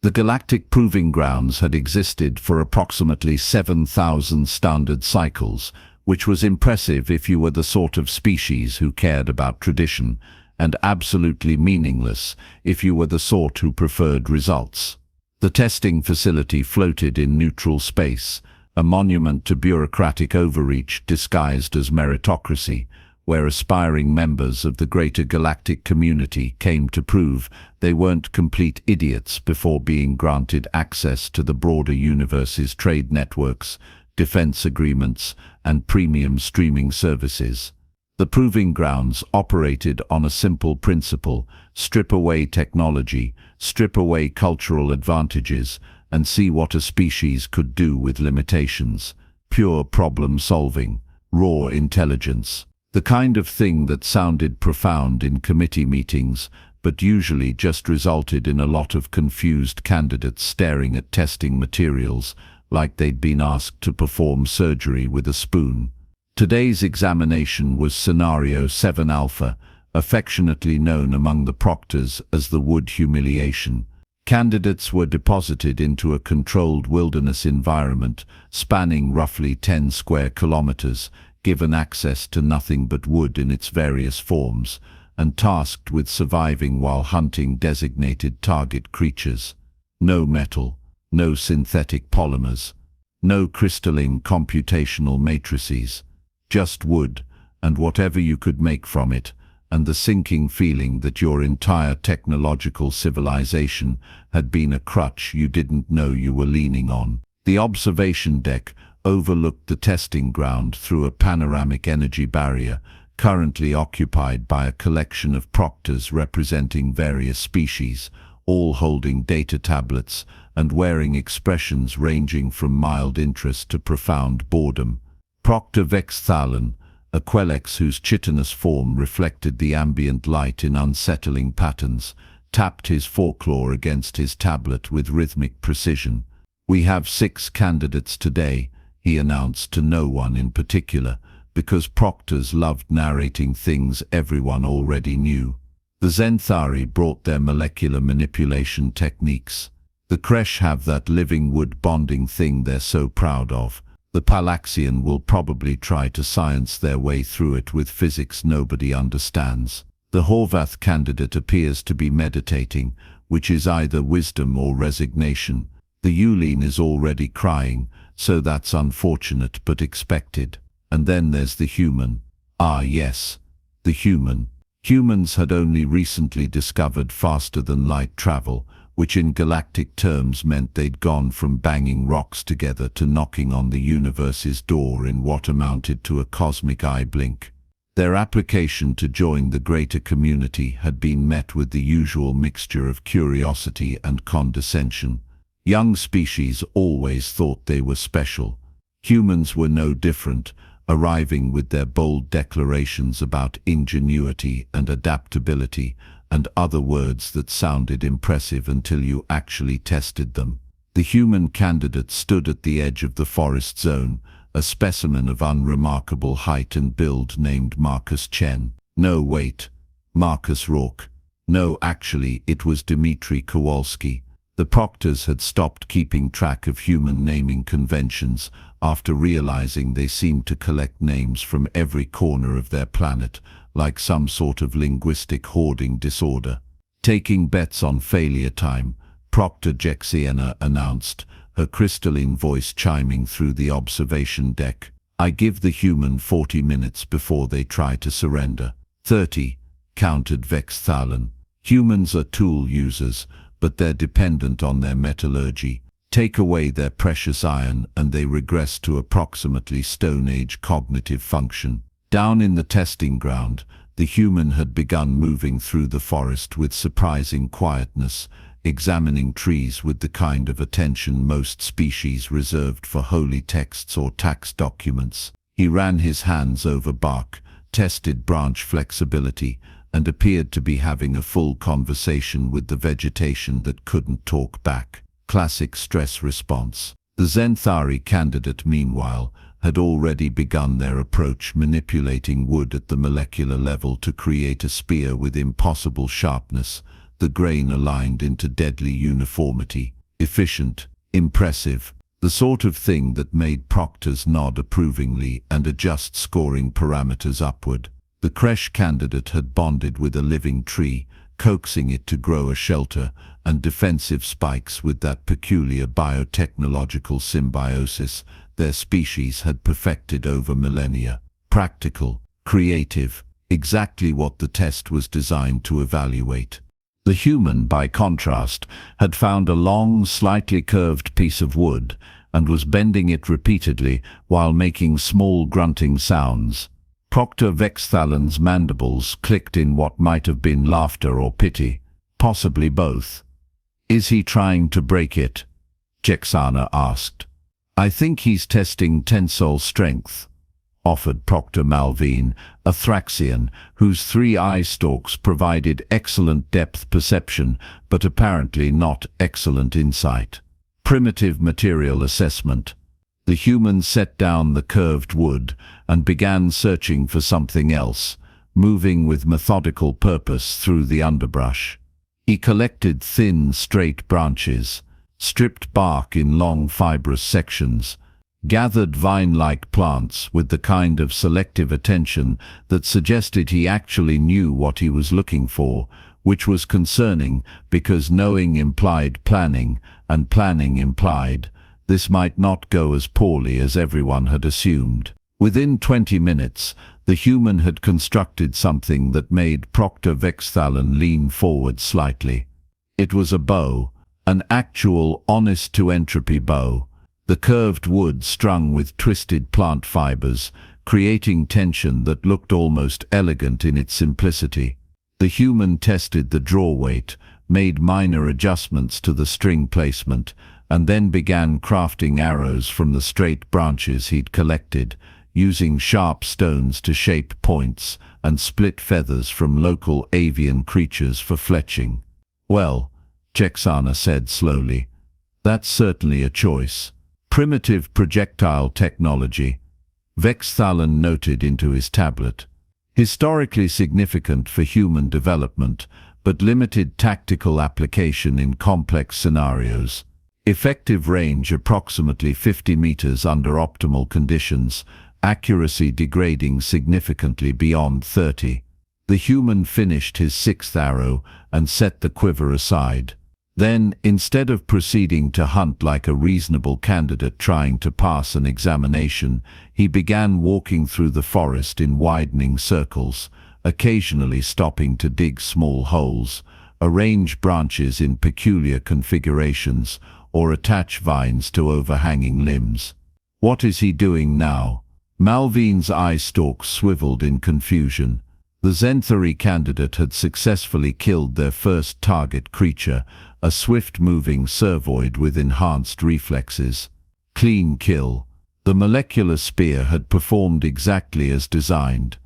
The Galactic Proving Grounds had existed for approximately 7,000 standard cycles, which was impressive if you were the sort of species who cared about tradition, and absolutely meaningless if you were the sort who preferred results. The testing facility floated in neutral space, a monument to bureaucratic overreach disguised as meritocracy, where aspiring members of the greater galactic community came to prove they weren't complete idiots before being granted access to the broader universe's trade networks, defense agreements, and premium streaming services. The Proving Grounds operated on a simple principle: strip away technology, strip away cultural advantages, and see what a species could do with limitations. Pure problem solving, raw intelligence. The kind of thing that sounded profound in committee meetings, but usually just resulted in a lot of confused candidates staring at testing materials like they'd been asked to perform surgery with a spoon. Today's examination was Scenario 7 Alpha, affectionately known among the proctors as the Wood Humiliation. Candidates were deposited into a controlled wilderness environment spanning roughly 10 square kilometers, given access to nothing but wood in its various forms, and tasked with surviving while hunting designated target creatures. No metal, no synthetic polymers, no crystalline computational matrices, just wood and whatever you could make from it, and the sinking feeling that your entire technological civilization had been a crutch you didn't know you were leaning on. The observation deck overlooked the testing ground through a panoramic energy barrier, currently occupied by a collection of proctors representing various species, all holding data tablets and wearing expressions ranging from mild interest to profound boredom. Proctor Vexthalan, a Quellex whose chitinous form reflected the ambient light in unsettling patterns, tapped his foreclaw against his tablet with rhythmic precision. "We have 6 candidates today," he announced to no one in particular, because proctors loved narrating things everyone already knew. The Zenthari brought their molecular manipulation techniques. The Kresh have that living wood bonding thing they're so proud of. The Palaxian will probably try to science their way through it with physics nobody understands. The Horvath candidate appears to be meditating, which is either wisdom or resignation. The Yulin is already crying, so that's unfortunate but expected. And then there's the human. Ah yes, the human. Humans had only recently discovered faster-than-light travel, which in galactic terms meant they'd gone from banging rocks together to knocking on the universe's door in what amounted to a cosmic eye blink. Their application to join the greater community had been met with the usual mixture of curiosity and condescension. Young species always thought they were special. Humans were no different, arriving with their bold declarations about ingenuity and adaptability, and other words that sounded impressive until you actually tested them. The human candidate stood at the edge of the forest zone, a specimen of unremarkable height and build named Marcus Chen. No, wait, Marcus Rourke. No, actually, it was Dmitry Kowalski. The proctors had stopped keeping track of human naming conventions after realizing they seemed to collect names from every corner of their planet, like some sort of linguistic hoarding disorder. Taking bets on failure time, Proctor Jexiena announced, her crystalline voice chiming through the observation deck. "I give the human 40 minutes before they try to surrender." 30, countered Vexthalan. Humans are tool users, but they're dependent on their metallurgy. Take away their precious iron and they regress to approximately Stone Age cognitive function. Down in the testing ground, the human had begun moving through the forest with surprising quietness, examining trees with the kind of attention most species reserved for holy texts or tax documents. He ran his hands over bark, tested branch flexibility, and appeared to be having a full conversation with the vegetation that couldn't talk back. Classic stress response. The Zenthari candidate, meanwhile, had already begun their approach, manipulating wood at the molecular level to create a spear with impossible sharpness, the grain aligned into deadly uniformity. Efficient, impressive, the sort of thing that made proctors nod approvingly and adjust scoring parameters upward. The creche candidate had bonded with a living tree, coaxing it to grow a shelter and defensive spikes with that peculiar biotechnological symbiosis their species had perfected over millennia. Practical, creative, exactly what the test was designed to evaluate. The human, by contrast, had found a long, slightly curved piece of wood and was bending it repeatedly while making small grunting sounds. Proctor Vexthalen's mandibles clicked in what might have been laughter or pity, possibly both. "Is he trying to break it?" Jexana asked. "I think he's testing tensile strength," offered Proctor Malvine, a Thraxian, whose 3 eye stalks provided excellent depth perception, but apparently not excellent insight. Primitive material assessment. The human set down the curved wood and began searching for something else, moving with methodical purpose through the underbrush. He collected thin, straight branches, stripped bark in long fibrous sections, gathered vine-like plants with the kind of selective attention that suggested he actually knew what he was looking for, which was concerning because knowing implied planning, and planning implied this might not go as poorly as everyone had assumed. Within 20 minutes, the human had constructed something that made Proctor Vexthalen lean forward slightly. It was a bow, an actual honest-to-entropy bow, the curved wood strung with twisted plant fibers, creating tension that looked almost elegant in its simplicity. The human tested the draw weight, made minor adjustments to the string placement, and then began crafting arrows from the straight branches he'd collected, using sharp stones to shape points and split feathers from local avian creatures for fletching. "Well," Jexana said slowly, "that's certainly a choice. Primitive projectile technology," Vexthalen noted into his tablet. "Historically significant for human development, but limited tactical application in complex scenarios. Effective range approximately 50 meters under optimal conditions, accuracy degrading significantly beyond 30. The human finished his 6th arrow and set the quiver aside. Then, instead of proceeding to hunt like a reasonable candidate trying to pass an examination, he began walking through the forest in widening circles, occasionally stopping to dig small holes, arrange branches in peculiar configurations, or attach vines to overhanging limbs. "What is he doing now?" Malvine's eye stalks swiveled in confusion. The Zenthari candidate had successfully killed their first target creature, a swift-moving servoid with enhanced reflexes. Clean kill. The molecular spear had performed exactly as designed.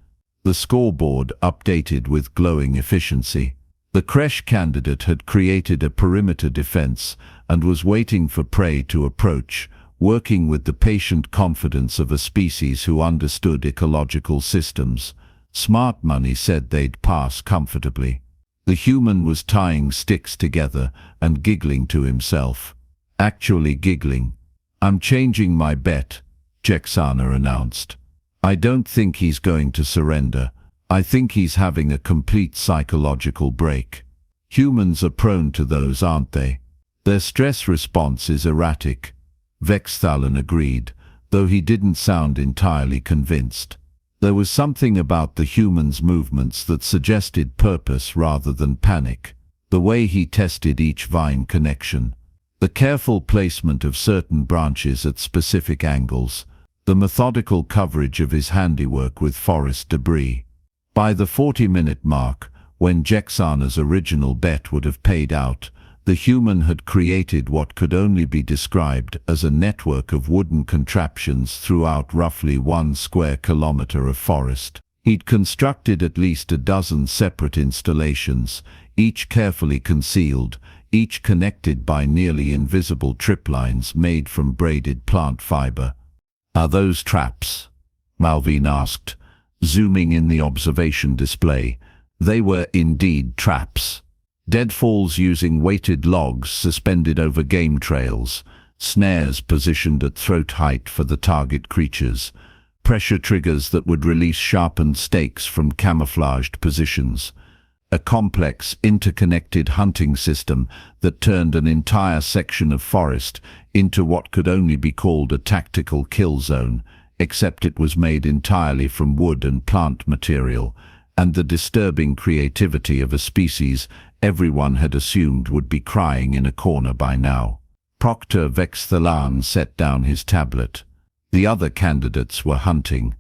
The scoreboard updated with glowing efficiency. The creche candidate had created a perimeter defense and was waiting for prey to approach, working with the patient confidence of a species who understood ecological systems. Smart money said they'd pass comfortably. The human was tying sticks together and giggling to himself. Actually giggling. "I'm changing my bet," Jexana announced. "I don't think he's going to surrender. I think he's having a complete psychological break. Humans are prone to those, aren't they? Their stress response is erratic." Vexthalen agreed, though he didn't sound entirely convinced. There was something about the human's movements that suggested purpose rather than panic. The way he tested each vine connection, the careful placement of certain branches at specific angles, the methodical coverage of his handiwork with forest debris. By the 40-minute mark, when Jexana's original bet would have paid out, the human had created what could only be described as a network of wooden contraptions throughout roughly 1 square kilometer of forest. He'd constructed at least a dozen separate installations, each carefully concealed, each connected by nearly invisible triplines made from braided plant fiber. "Are those traps?" Malvine asked, zooming in the observation display. They were indeed traps. Deadfalls using weighted logs suspended over game trails, snares positioned at throat height for the target creatures, pressure triggers that would release sharpened stakes from camouflaged positions, a complex, interconnected hunting system that turned an entire section of forest into what could only be called a tactical kill zone, except it was made entirely from wood and plant material, and the disturbing creativity of a species everyone had assumed would be crying in a corner by now. Proctor Vexthalan set down his tablet. The other candidates were hunting.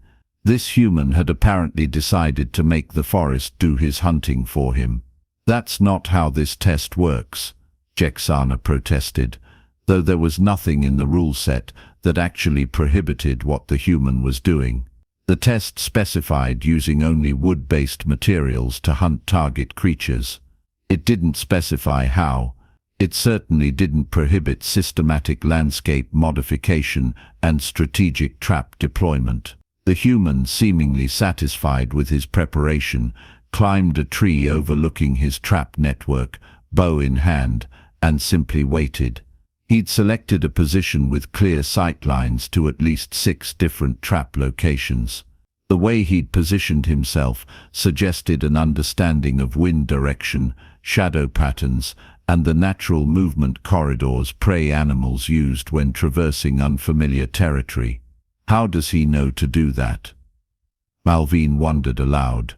This human had apparently decided to make the forest do his hunting for him. "That's not how this test works," Jexana protested, though there was nothing in the rule set that actually prohibited what the human was doing. The test specified using only wood-based materials to hunt target creatures. It didn't specify how. It certainly didn't prohibit systematic landscape modification and strategic trap deployment. The human, seemingly satisfied with his preparation, climbed a tree overlooking his trap network, bow in hand, and simply waited. He'd selected a position with clear sight lines to at least 6 different trap locations. The way he'd positioned himself suggested an understanding of wind direction, shadow patterns, and the natural movement corridors prey animals used when traversing unfamiliar territory. How does he know to do that? Malvine wondered aloud.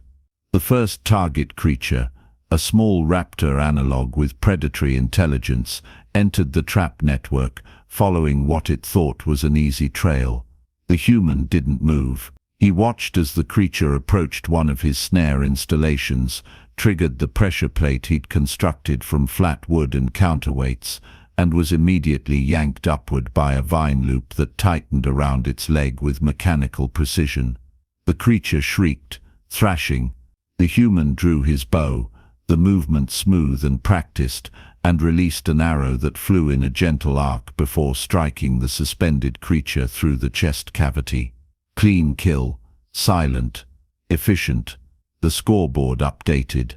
The first target creature, a small raptor analog with predatory intelligence, entered the trap network, following what it thought was an easy trail. The human didn't move. He watched as the creature approached one of his snare installations, triggered the pressure plate he'd constructed from flat wood and counterweights, and was immediately yanked upward by a vine loop that tightened around its leg with mechanical precision. The creature shrieked, thrashing. The human drew his bow, the movement smooth and practiced, and released an arrow that flew in a gentle arc before striking the suspended creature through the chest cavity. Clean kill, silent, efficient. The scoreboard updated.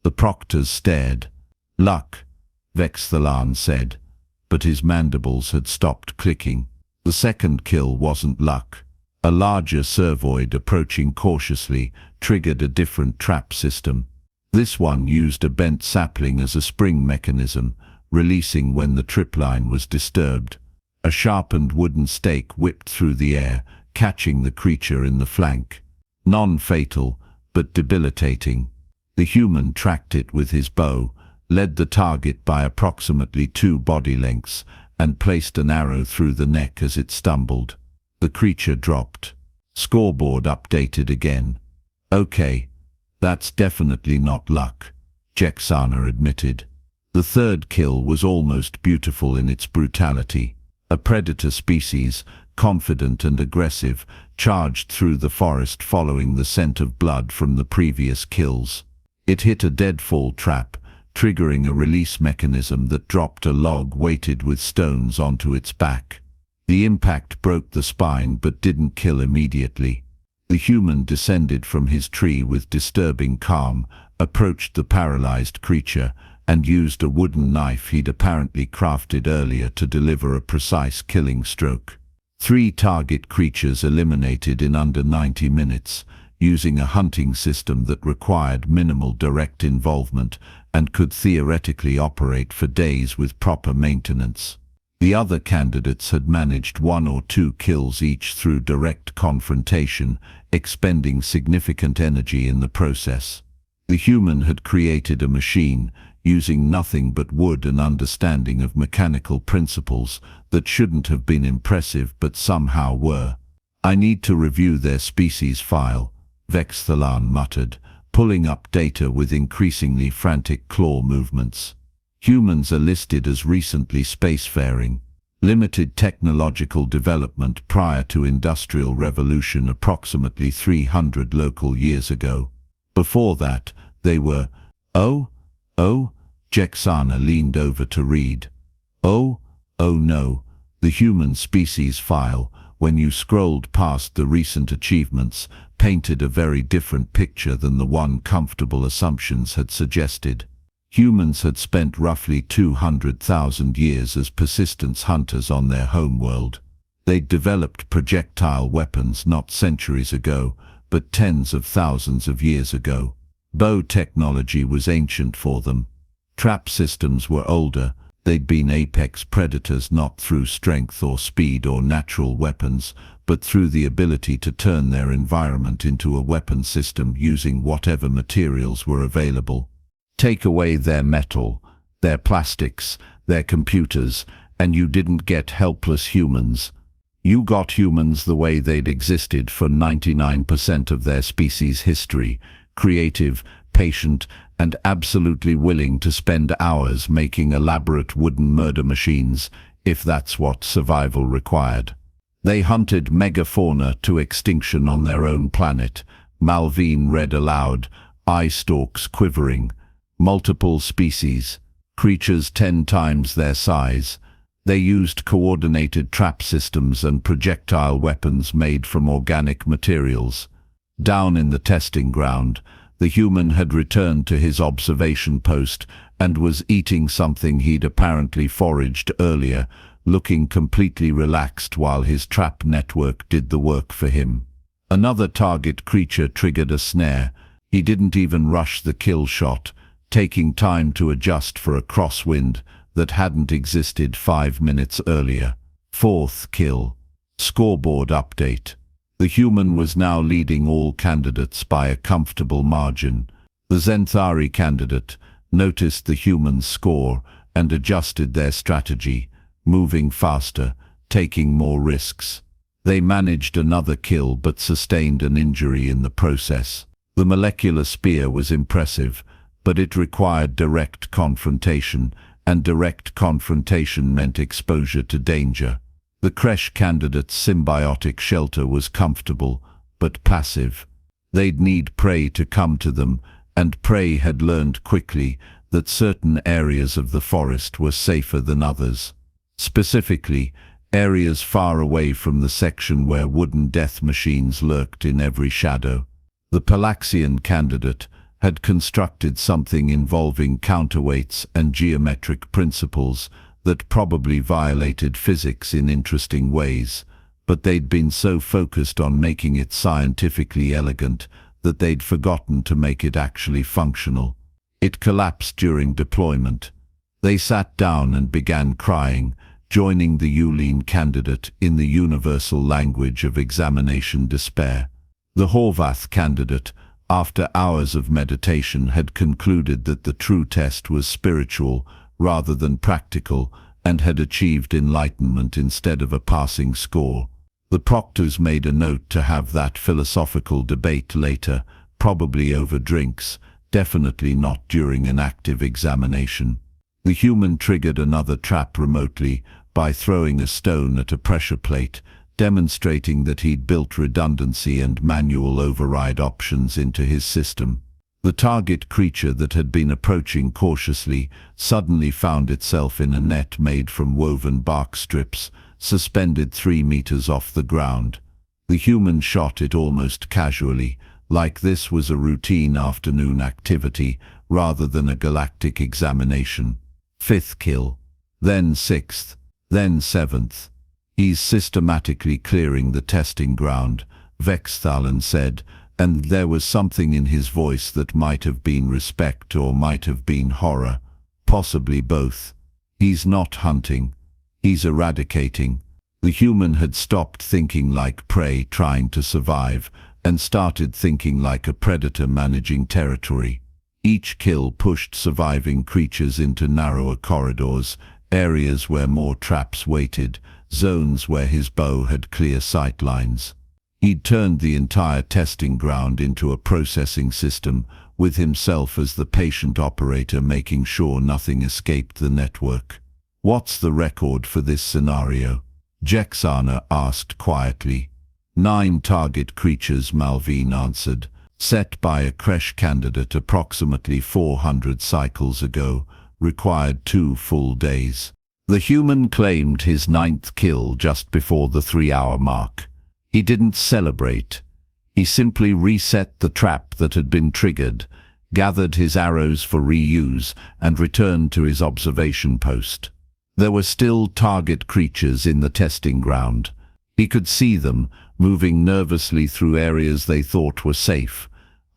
The proctors stared. "Luck," Vexthalan said, but his mandibles had stopped clicking. The second kill wasn't luck. A larger servoid approaching cautiously triggered a different trap system. This one used a bent sapling as a spring mechanism, releasing when the tripline was disturbed. A sharpened wooden stake whipped through the air, catching the creature in the flank. Non-fatal, but debilitating. The human tracked it with his bow, led the target by approximately 2 body lengths, and placed an arrow through the neck as it stumbled. The creature dropped. Scoreboard updated again. "Okay, that's definitely not luck," Jexana admitted. The third kill was almost beautiful in its brutality. A predator species, confident and aggressive, charged through the forest following the scent of blood from the previous kills. It hit a deadfall trap, triggering a release mechanism that dropped a log weighted with stones onto its back. The impact broke the spine but didn't kill immediately. The human descended from his tree with disturbing calm, approached the paralyzed creature, and used a wooden knife he'd apparently crafted earlier to deliver a precise killing stroke. 3 target creatures eliminated in under 90 minutes, using a hunting system that required minimal direct involvement and could theoretically operate for days with proper maintenance. The other candidates had managed 1 or 2 kills each through direct confrontation, expending significant energy in the process. The human had created a machine, using nothing but wood and understanding of mechanical principles that shouldn't have been impressive but somehow were. "I need to review their species file," Vexthalan muttered, pulling up data with increasingly frantic claw movements. Humans are listed as recently spacefaring. Limited technological development prior to Industrial Revolution approximately 300 local years ago. Before that, they were, "Oh, Jexana leaned over to read. Oh no, the human species file, when you scrolled past the recent achievements, painted a very different picture than the one comfortable assumptions had suggested. Humans had spent roughly 200,000 years as persistence hunters on their homeworld. They'd developed projectile weapons not centuries ago, but tens of thousands of years ago. Bow technology was ancient for them. Trap systems were older. They'd been apex predators not through strength or speed or natural weapons, but through the ability to turn their environment into a weapon system using whatever materials were available. Take away their metal, their plastics, their computers, and you didn't get helpless humans. You got humans the way they'd existed for 99% of their species' history, creative, patient, and absolutely willing to spend hours making elaborate wooden murder machines, if that's what survival required. They hunted megafauna to extinction on their own planet. Malvine read aloud, eye stalks quivering. Multiple species, creatures 10 times their size. They used coordinated trap systems and projectile weapons made from organic materials. Down in the testing ground, the human had returned to his observation post and was eating something he'd apparently foraged earlier, looking completely relaxed while his trap network did the work for him. Another target creature triggered a snare. He didn't even rush the kill shot, taking time to adjust for a crosswind that hadn't existed 5 minutes earlier. Fourth kill. Scoreboard update. The human was now leading all candidates by a comfortable margin. The Zenthari candidate noticed the human's score and adjusted their strategy, moving faster, taking more risks. They managed another kill but sustained an injury in the process. The molecular spear was impressive, but it required direct confrontation, and direct confrontation meant exposure to danger. The Kresh candidate's symbiotic shelter was comfortable, but passive. They'd need prey to come to them, and prey had learned quickly that certain areas of the forest were safer than others. Specifically, areas far away from the section where wooden death machines lurked in every shadow. The Palaxian candidate had constructed something involving counterweights and geometric principles that probably violated physics in interesting ways, but they'd been so focused on making it scientifically elegant that they'd forgotten to make it actually functional. It collapsed during deployment. They sat down and began crying, joining the Yulin candidate in the universal language of examination despair. The Horvath candidate, after hours of meditation, had concluded that the true test was spiritual rather than practical, and had achieved enlightenment instead of a passing score. The proctors made a note to have that philosophical debate later, probably over drinks, definitely not during an active examination. The human triggered another trap remotely by throwing a stone at a pressure plate, demonstrating that he'd built redundancy and manual override options into his system. The target creature that had been approaching cautiously suddenly found itself in a net made from woven bark strips, suspended 3 meters off the ground. The human shot it almost casually, like this was a routine afternoon activity rather than a galactic examination. Fifth kill, then sixth, then seventh. He's systematically clearing the testing ground, Vexthalen said, and there was something in his voice that might have been respect or might have been horror, possibly both. He's not hunting, he's eradicating. The human had stopped thinking like prey trying to survive and started thinking like a predator managing territory. Each kill pushed surviving creatures into narrower corridors, areas where more traps waited, zones where his bow had clear sight lines. He'd turned the entire testing ground into a processing system, with himself as the patient operator making sure nothing escaped the network. What's the record for this scenario? Jexana asked quietly. 9 target creatures, Malvine answered, set by a Kresh candidate approximately 400 cycles ago, required 2 full days. The human claimed his 9th kill just before the 3-hour mark. He didn't celebrate. He simply reset the trap that had been triggered, gathered his arrows for reuse, and returned to his observation post. There were still target creatures in the testing ground. He could see them, moving nervously through areas they thought were safe,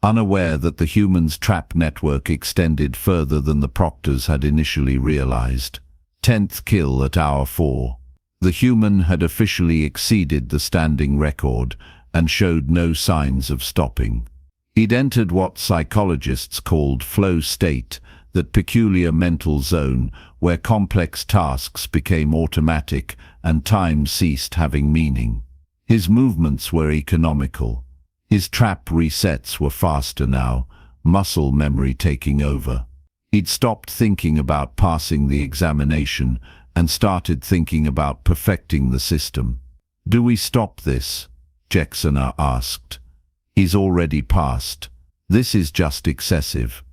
unaware that the humans' trap network extended further than the proctors had initially realized. 10th kill at hour 4. The human had officially exceeded the standing record and showed no signs of stopping. He'd entered what psychologists called flow state, that peculiar mental zone where complex tasks became automatic and time ceased having meaning. His movements were economical. His trap resets were faster now, muscle memory taking over. He'd stopped thinking about passing the examination and started thinking about perfecting the system. "Do we stop this?" Jackson asked. "He's already passed. This is just excessive."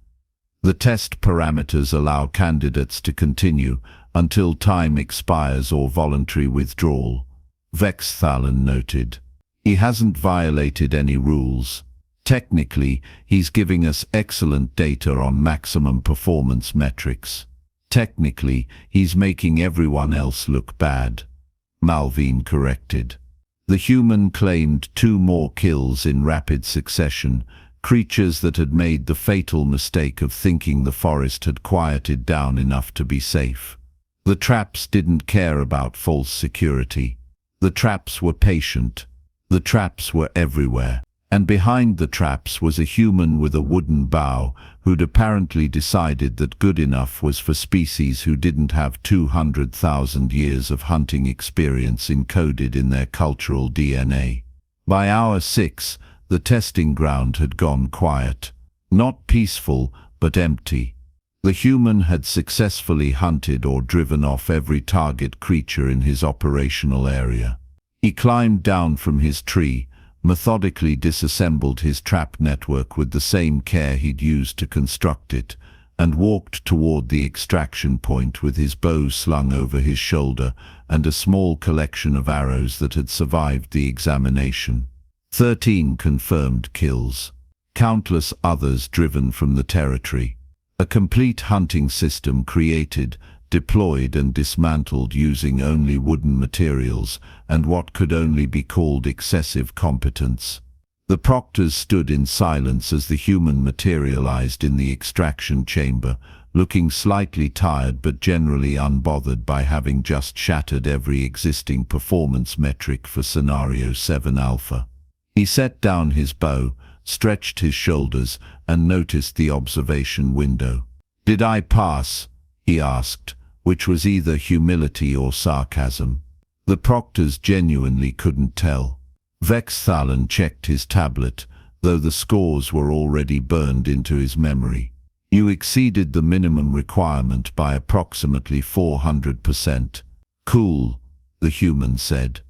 The test parameters allow candidates to continue until time expires or voluntary withdrawal, Vexthalen noted. "He hasn't violated any rules. Technically, he's giving us excellent data on maximum performance metrics. Technically, he's making everyone else look bad," Malvine corrected. The human claimed 2 more kills in rapid succession, creatures that had made the fatal mistake of thinking the forest had quieted down enough to be safe. The traps didn't care about false security. The traps were patient. The traps were everywhere. And behind the traps was a human with a wooden bow who'd apparently decided that good enough was for species who didn't have 200,000 years of hunting experience encoded in their cultural DNA. By hour 6, the testing ground had gone quiet. Not peaceful, but empty. The human had successfully hunted or driven off every target creature in his operational area. He climbed down from his tree, methodically disassembled his trap network with the same care he'd used to construct it, and walked toward the extraction point with his bow slung over his shoulder and a small collection of arrows that had survived the examination. 13 confirmed kills. Countless others driven from the territory. A complete hunting system created, deployed and dismantled using only wooden materials and what could only be called excessive competence. The proctors stood in silence as the human materialized in the extraction chamber, looking slightly tired but generally unbothered by having just shattered every existing performance metric for Scenario 7 Alpha. He set down his bow, stretched his shoulders, and noticed the observation window. "Did I pass?" he asked, which was either humility or sarcasm. The proctors genuinely couldn't tell. Vexthalen checked his tablet, though the scores were already burned into his memory. "You exceeded the minimum requirement by approximately 400%. "Cool," the human said.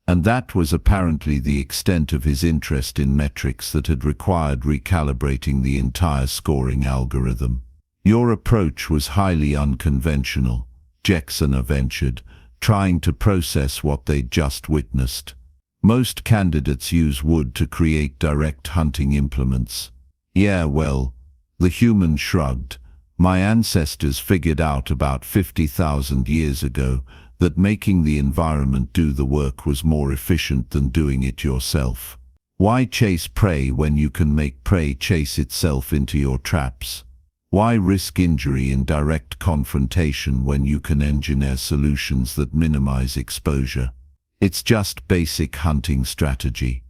And that was apparently the extent of his interest in metrics that had required recalibrating the entire scoring algorithm. "Your approach was highly unconventional," Jackson ventured, trying to process what they'd just witnessed. "Most candidates use wood to create direct hunting implements." "Yeah, well," the human shrugged. "My ancestors figured out about 50,000 years ago that making the environment do the work was more efficient than doing it yourself. Why chase prey when you can make prey chase itself into your traps? Why risk injury in direct confrontation when you can engineer solutions that minimize exposure? It's just basic hunting strategy."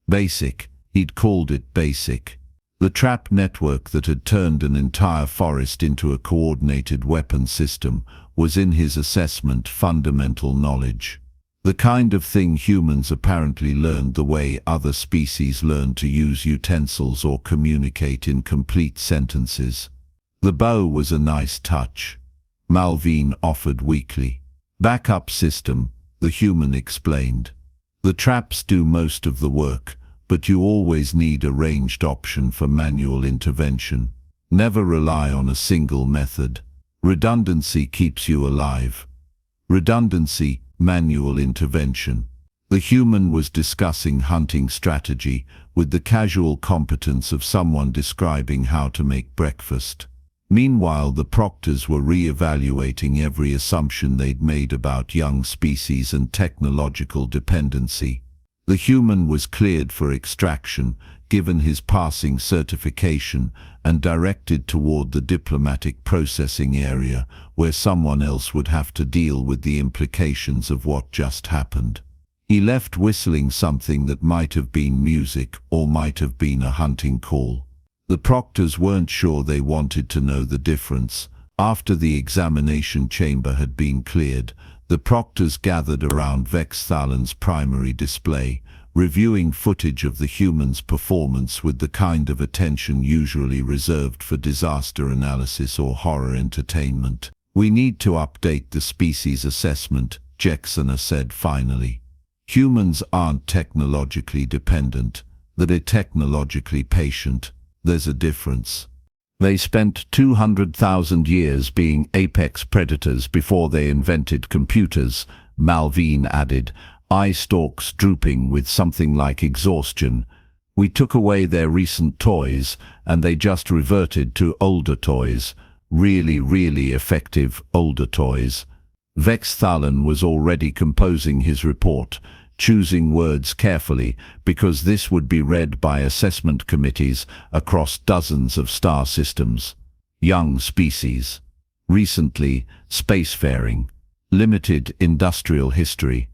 Basic, he'd called it basic. The trap network that had turned an entire forest into a coordinated weapon system was in his assessment fundamental knowledge. The kind of thing humans apparently learned the way other species learn to use utensils or communicate in complete sentences. The bow was a nice touch, Malvine offered weakly. "Backup system," the human explained. "The traps do most of the work, but you always need a ranged option for manual intervention. Never rely on a single method. Redundancy keeps you alive." "Redundancy, manual intervention." The human was discussing hunting strategy with the casual competence of someone describing how to make breakfast. Meanwhile, the proctors were re-evaluating every assumption they'd made about young species and technological dependency. The human was cleared for extraction, given his passing certification, and directed toward the diplomatic processing area, where someone else would have to deal with the implications of what just happened. He left whistling something that might have been music or might have been a hunting call. The proctors weren't sure they wanted to know the difference. After the examination chamber had been cleared, the proctors gathered around Vexthalen's primary display, reviewing footage of the human's performance with the kind of attention usually reserved for disaster analysis or horror entertainment. "We need to update the species assessment," Jackson said finally. "Humans aren't technologically dependent, they're technologically patient. There's a difference. They spent 200,000 years being apex predators before they invented computers," Malvine added, eye stalks drooping with something like exhaustion. "We took away their recent toys, and they just reverted to older toys. Really effective older toys." Vexthalen was already composing his report, choosing words carefully, because this would be read by assessment committees across dozens of star systems. Young species. Recently, spacefaring. Limited industrial history.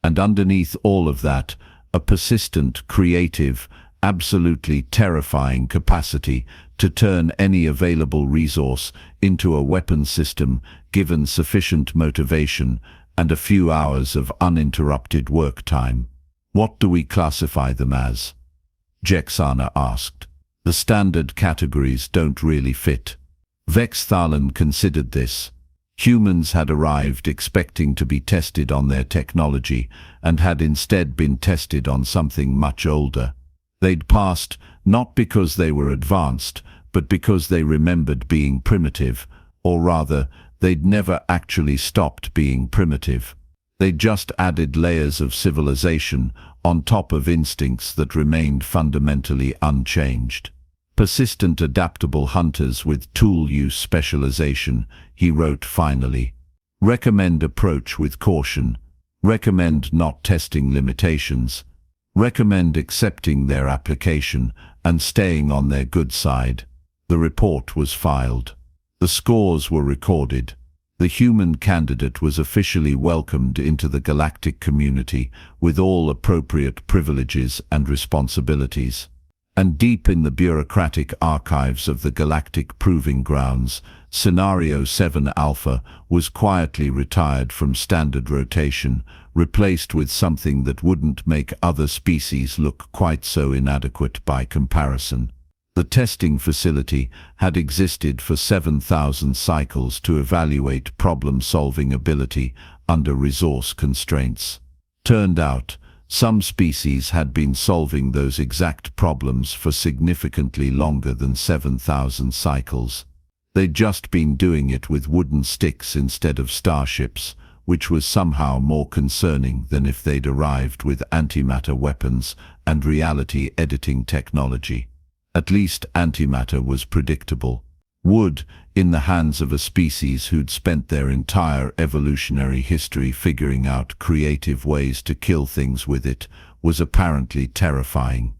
And underneath all of that, a persistent, creative, absolutely terrifying capacity to turn any available resource into a weapon system given sufficient motivation and a few hours of uninterrupted work time. "What do we classify them as?" Jexana asked. "The standard categories don't really fit." Vexthalen considered this. Humans had arrived expecting to be tested on their technology and had instead been tested on something much older. They'd passed not because they were advanced, but because they remembered being primitive, or rather, they'd never actually stopped being primitive. They'd just added layers of civilization on top of instincts that remained fundamentally unchanged. "Persistent adaptable hunters with tool use specialization," he wrote finally. "Recommend approach with caution. Recommend not testing limitations. Recommend accepting their application and staying on their good side." The report was filed. The scores were recorded. The human candidate was officially welcomed into the galactic community with all appropriate privileges and responsibilities. And deep in the bureaucratic archives of the Galactic Proving Grounds, Scenario 7 Alpha was quietly retired from standard rotation, replaced with something that wouldn't make other species look quite so inadequate by comparison. The testing facility had existed for 7,000 cycles to evaluate problem-solving ability under resource constraints. Turned out, some species had been solving those exact problems for significantly longer than 7,000 cycles. They'd just been doing it with wooden sticks instead of starships, which was somehow more concerning than if they'd arrived with antimatter weapons and reality editing technology. At least antimatter was predictable. Wood, in the hands of a species who'd spent their entire evolutionary history figuring out creative ways to kill things with it, was apparently terrifying.